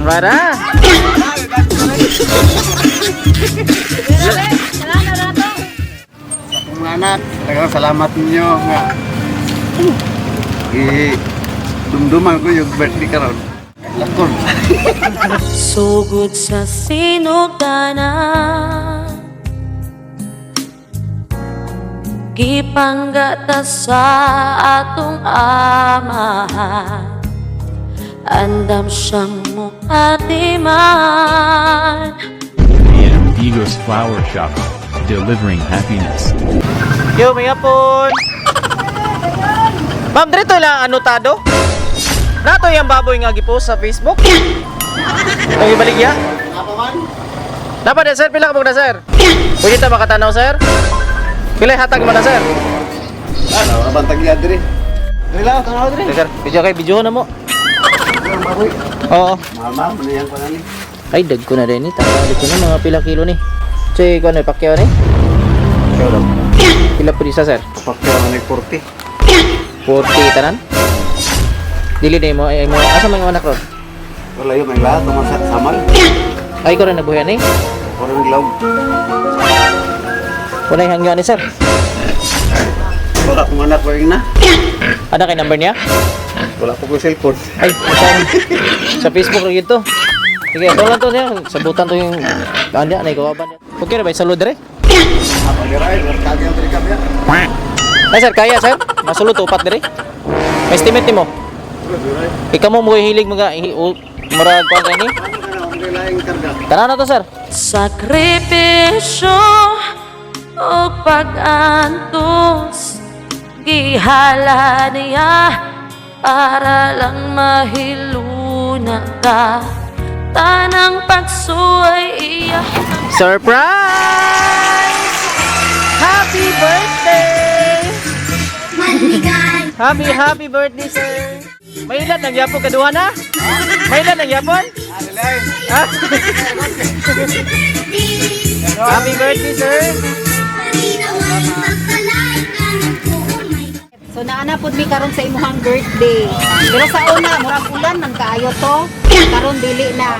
Para. Mga anak, talagang salamat ninyo nga. Dumduman ko yung birthday karon. Lakon. Sugod sa sinugdanan, gipanggata sa atong amahan, andam siyang mukatiman. The Amigos Flower Shop, delivering happiness. Yo, may hapon. Ma'am, dito lang anotado. Nato yung baboy nga gipost sa Facebook. Ang ibaligya. Dapat na sir, pila ka na sir? Pwede ta makatanaw sir? Pila hatag mo na sir? Ano, abantag ya dire. Dire lang, tanaw dire. Sir, video na mo. Ang baboy. Oo. Mama, manayan ko na ni. Ay, dag ko na rin ni. Tawag ko na mga pila kilo ni. Say, kung ano, pakyaw ni? Pila po isa sir? Pakyaw na ni 40. 40 tanan? Dili na mo, ay mo, asa mga anak ron? Wala yung may lahat, tumasat samal. Ay, ko rin nabuhay ni. Orang glaw. Kunay hangyo ni sir. Wala kong anak ko yung na. Ada kay number niya? Wala ko cellphone. Ay, sa Facebook rin ito. Sige, ito lang to niya. Sabutan to yung anda, na ikawaban niya. Okay na ba, salud rin? Apa diray, kagyan dire kami. Ay sir, kaya sir? Masulod to, upat rin. Estimate ni mo? Ikaw mo mo hilig mga murag ko ang ni? Tara na to sir. Sakripisyo o pag-antos, gihala niya para lang mahiluna ka. Tanang pagsuway iya. Surprise! Happy birthday! Happy birthday sir! May ilan nang yapon kaduha na? May ilan nang yapon? Ah? Happy birthday sir! So naanapod mi karon sa imuhang birthday. Pero sa una, murag ulan man kaayo to. Karon dili na.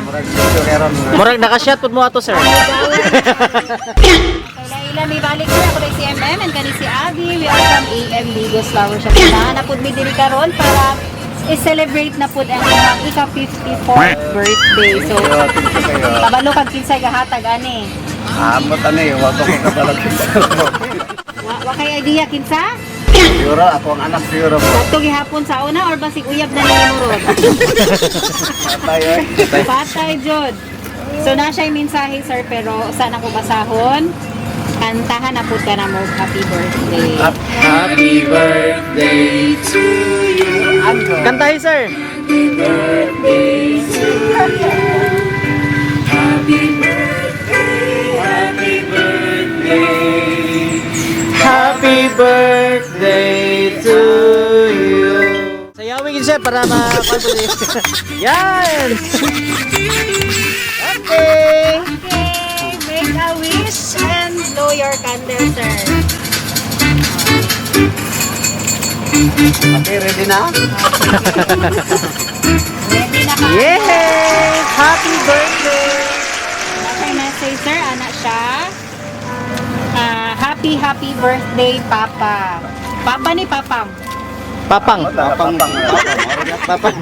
Murag nakashot pud mo ato sir. Kailan may balik ko ako si MM and kani si Abby. We are from AM Amigos Flower Shop. Naanapod mi diri karon para i-celebrate na pud ang inyong ika-54th birthday. So kabalo kag kinsay gahatag ani. Amot ani, wa ko kabalag. Wa kay idea kinsa? Siguro ako ang anak siguro po. Ato gihapon sa una or basig uyab na nimo ron? Patay eh. Patay jud. So na siya mensahe sir pero saan ako basahon? Kantahan na pud ka na mo happy birthday. Happy birthday to you. Kantahin sir. Happy birthday to you. Sayawin yun sir para ma-confident. Yan! Okay! Okay, make a wish and blow your candle sir. Okay, ready na? Ready na ka? Yay! Happy birthday! Okay na say sir, anak siya. Happy birthday Papa. Papa ni Papam. Papang. Papang. Papang.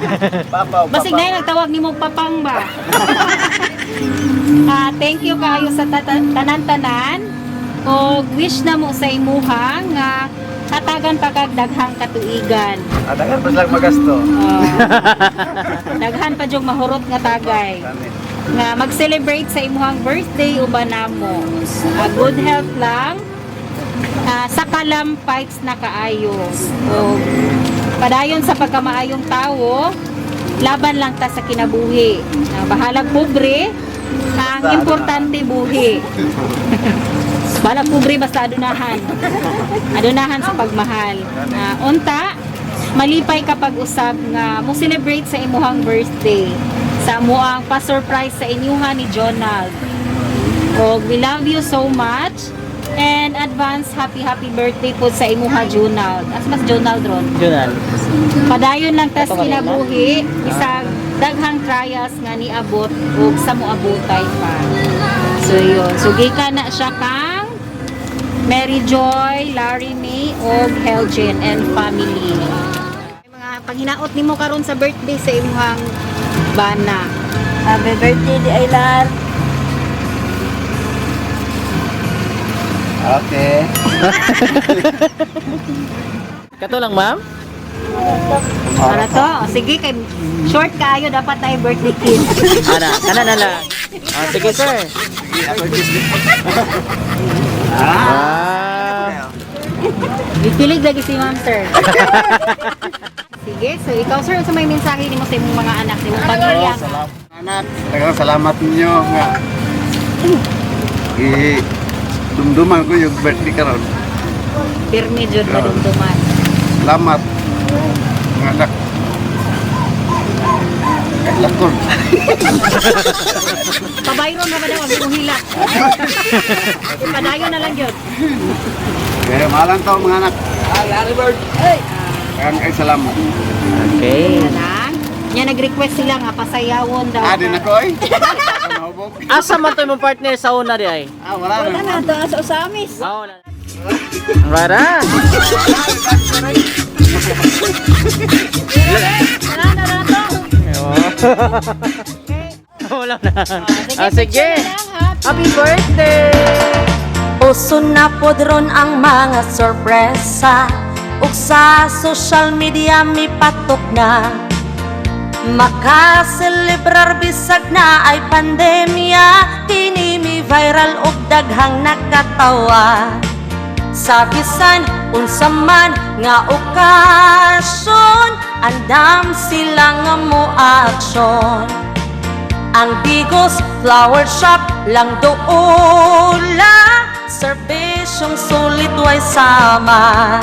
Papa. Basig na yung nagtawag ni mo Papang ba? Thank you kayo sa tanan-tanan. O wish na mo sa imuha nga hatagan pagkagdaghang katuigan. Adagan pa lang magasto. Daghan pa jog mahurot nga tagay. Nga mag-celebrate sa imuhang birthday uban namo. Good health lang. Sa kalam fights na kaayo. O padayon sa pagkamaayong tao, laban lang ta sa kinabuhi. Bahalag pobre, ang importante buhi. Bahalag pobre basta adunahan. Adunahan sa pagmahal. Unta, malipay kapag usab nga mo celebrate sa imuhang birthday. Sa muang pa-surprise sa inyuha ni Jonald. O we love you so much. And advance happy birthday po sa imuha Jonald. As mas Jonald ron. Junal. Padayon lang tas kinabuhi, isag daghang trials nga niabot ug sa moabotay pa. So yun. So gikan na siya kang Mary Joy, Larry May ug Helgen and family. Mga paghinaot nimo karon sa birthday sa imong bana. Happy birthday, di Aylar. Okay. Kato lang, ma'am? Ano to? O, sige, kay short kaayo dapat tayo birthday kid. Kana na lang. Sige, sir. Wow. Ipilig lagi si ma'am, sir. Sige, so ikaw, sir, sa may mensahe nimo sa imong mga anak, sa imong pamilya. Anak, talagang salamat ninyo nga. Dumduman ko yung birthday karon. Pirmi jud madumduman. Salamat. Mga anak. Lakon. Pabayron na ba daw ang imong hilak? Padayon na lang yun. Kaya mahalang tao mga anak. Happy birthday. Ay, salamat. Okay. Anak, niya nag-request sila nga pasayawon daw. Din ako eh. Mahubog. Asa man to imong partner sa una di ay? Wala na. Ano to, sa usamis? Wala. Wala. Wala na. Sige. Happy birthday! Uso na podron ang mga sorpresa ug sa social media mi patok na makaselebrar bisag na ay pandemya kini mi viral ug daghang nakatawa sa bisan unsa man nga okasyon andam sila nga mo aksyon ang Bigos Flower Shop lang doola serbisyong sulit way sama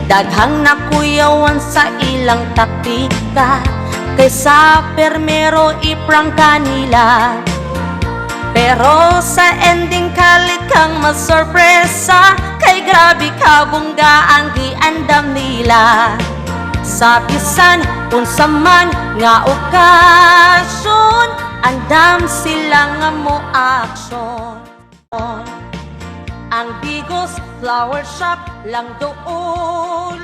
daghang nakuyawan sa ilang taktika kaysa permero iprang kanila pero sa ending kalit kang masorpresa kay grabe kabungga ang giandam nila sa bisan unsa man nga okasyon andam sila nga mo aksyon ang Bigos Flower Shop lang doon